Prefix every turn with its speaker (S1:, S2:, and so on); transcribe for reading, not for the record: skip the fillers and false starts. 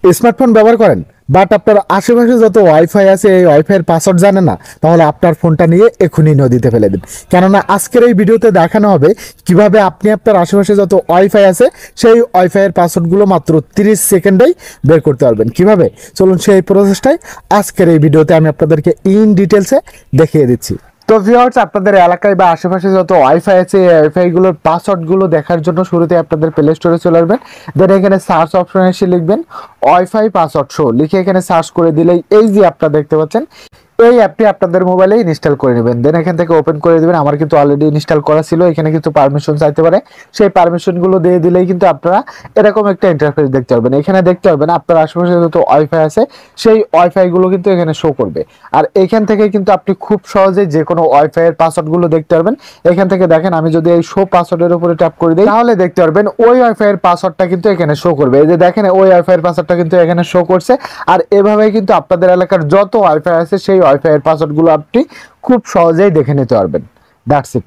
S1: Smartphone ব্যবহার করেন but আপনার আশেপাশে যত ওয়াইফাই আছে এই ওয়াইফাইয়ের পাসওয়ার্ড জানেন না, তাহলে আপনার ফোনটা নিয়ে এখনই নদীতে ফেলে দিন। কেননা আজকের এই ভিডিওতে দেখানো হবে কিভাবে আপনি আপনার আশেপাশে যত ওয়াইফাই আছে সেই ওয়াইফাইয়ের পাসওয়ার্ডগুলো মাত্র 30 সেকেন্ডেই বের করতে পারবেন। কিভাবে, চলুন সেই প্রসেসটাই আজকের এই ভিডিওতে আমি আপনাদেরকে ইন ডিটেলসে দেখিয়ে দিচ্ছি। তো ভিউয়ার্স, আপনাদের এলাকায় বা আশেপাশে যত ওয়াইফাই আছে এই ওয়াইফাইগুলোর পাসওয়ার্ডগুলো দেখার জন্য শুরুতে আপনাদের প্লে স্টোরে চলে আসবেন। দেন এখানে সার্চ অপশনে এসে লিখবেন ওয়াইফাই পাসওয়ার্ড শো, লিখে এখানে সার্চ করে দিলেই এই যে অ্যাপটা দেখতে পাচ্ছেন এই অ্যাপটি আপনাদের মোবাইলে ইনস্টল করে নেবেন। দেন এখান থেকে ওপেন করে দিবেন। আমার কিন্তু অলরেডি ইনস্টল করা ছিল। এখানে কিন্তু পারমিশন চাইতে পারে, সেই পারমিশনগুলো দিয়ে দিলেই কিন্তু আপনারা এরকম একটা ইন্টারফেস দেখতে পারবেন। এখানে দেখতে পারবেন আপনার আশেপাশে যত ওয়াইফাই আছে সেই ওয়াইফাইগুলো কিন্তু এখানে শো করবে। আর এখান থেকে কিন্তু আপনি খুব সহজে যে কোনো ওয়াইফাইয়ের পাসওয়ার্ডগুলো দেখতে পারবেন। এখান থেকে দেখেন আমি যদি এই শো পাসওয়ার্ডের উপরে ট্যাপ করে দিই তাহলে দেখতে পারবেন ওই ওয়াইফাইয়ের পাসওয়ার্ডটা কিন্তু এখানে শো করবে। এই যে দেখেন ওই ওয়াইফাইয়ের পাসওয়ার্ডটা কিন্তু এখানে শো করছে। আর এভাবেই কিন্তু আপনাদের এলাকার যত ওয়াইফাই আছে সেই ওয়াইফাইয়ের পাসওয়ার্ডগুলো আপনি খুব সহজেই দেখে নিতে পারবেন। That's it.